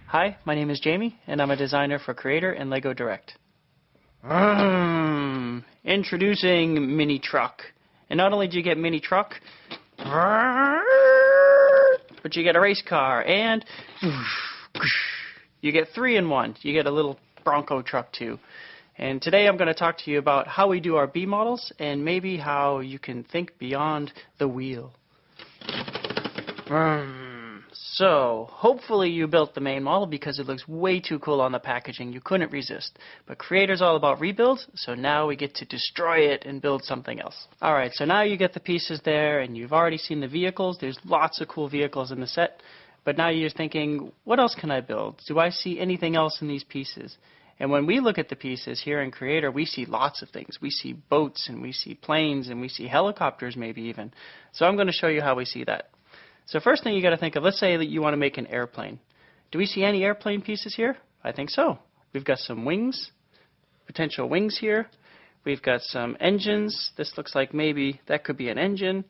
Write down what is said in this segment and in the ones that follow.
Hi, my name is Jamie, and I'm a designer for Creator and LEGO Direct. Introducing Mini Truck. And not only do you get Mini Truck, but you get a race car, and you get 3 in 1. You get a little Bronco truck too. And today I'm going to talk to you about how we do our B models, and maybe how you can think beyond the wheel. So, hopefully you built the main model because it looks way too cool on the packaging. You couldn't resist. But Creator's all about rebuilds, so now we get to destroy it and build something else. Alright, so now you get the pieces there, and you've already seen the vehicles. There's lots of cool vehicles in the set. But now you're thinking, what else can I build? Do I see anything else in these pieces? And when we look at the pieces here in Creator, we see lots of things. We see boats, and we see planes, and we see helicopters maybe even. So I'm going to show you how we see that. So first thing you got to think of, let's say that you want to make an airplane. Do we see any airplane pieces here? I think so. We've got some wings, potential wings here. We've got some engines. This looks like maybe that could be an engine.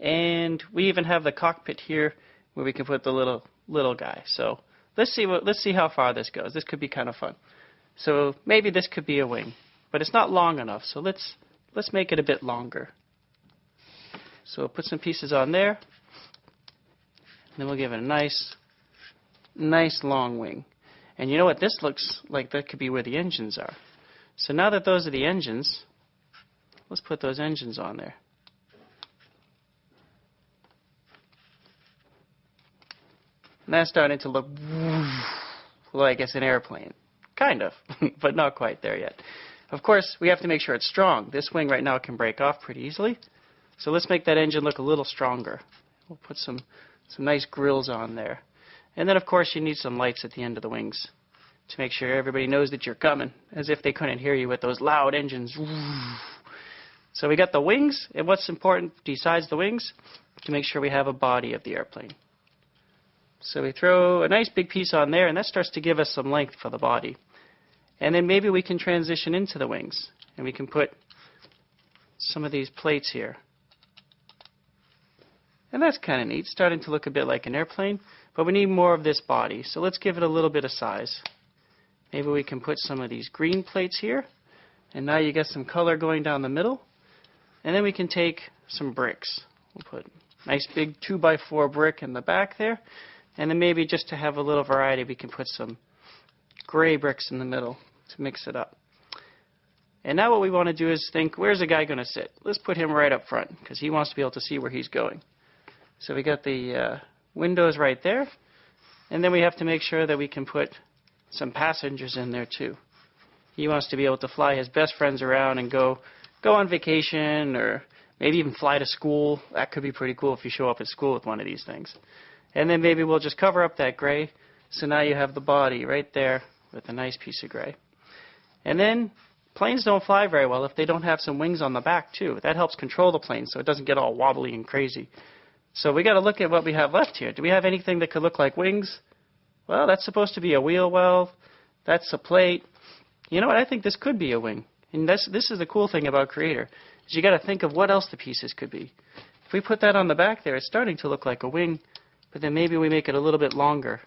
And we even have the cockpit here where we can put the little guy. So let's see how far this goes. This could be kind of fun. So maybe this could be a wing, but it's not long enough. So let's make it a bit longer. So we'll put some pieces on there. Then we'll give it a nice long wing. And you know what? This looks like that could be where the engines are. So now that those are the engines, let's put those engines on there. And that's starting to look like it's an airplane. Kind of, but not quite there yet. Of course, we have to make sure it's strong. This wing right now can break off pretty easily. So let's make that engine look a little stronger. We'll put some nice grills on there. And then, of course, you need some lights at the end of the wings to make sure everybody knows that you're coming, as if they couldn't hear you with those loud engines. So we got the wings, and what's important besides the wings? To make sure we have a body of the airplane. So we throw a nice big piece on there, and that starts to give us some length for the body. And then maybe we can transition into the wings, and we can put some of these plates here. And that's kind of neat, starting to look a bit like an airplane, but we need more of this body, so let's give it a little bit of size. Maybe we can put some of these green plates here, and now you get some color going down the middle. And then we can take some bricks. We'll put a nice big 2x4 brick in the back there, and then maybe just to have a little variety, we can put some gray bricks in the middle to mix it up. And now what we want to do is think, where's the guy going to sit? Let's put him right up front, because he wants to be able to see where he's going. So we got the windows right there, and then we have to make sure that we can put some passengers in there too. He wants to be able to fly his best friends around and go on vacation, or maybe even fly to school. That could be pretty cool if you show up at school with one of these things. And then maybe we'll just cover up that gray, so now you have the body right there with a nice piece of gray. And then planes don't fly very well if they don't have some wings on the back too. That helps control the plane so it doesn't get all wobbly and crazy. So we got to look at what we have left here. Do we have anything that could look like wings? Well, that's supposed to be a wheel well. That's a plate. You know what? I think this could be a wing. And this is the cool thing about Creator, is you got to think of what else the pieces could be. If we put that on the back there, it's starting to look like a wing, but then maybe we make it a little bit longer,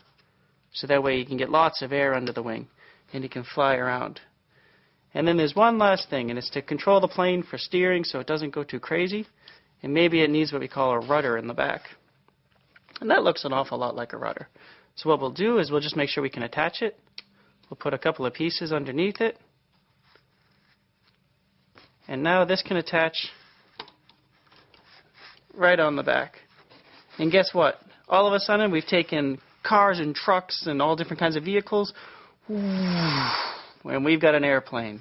so that way you can get lots of air under the wing, and it can fly around. And then there's one last thing, and it's to control the plane for steering so it doesn't go too crazy. And maybe it needs what we call a rudder in the back. And that looks an awful lot like a rudder. So what we'll do is we'll just make sure we can attach it. We'll put a couple of pieces underneath it. And now this can attach right on the back. And guess what? All of a sudden we've taken cars and trucks and all different kinds of vehicles, and we've got an airplane.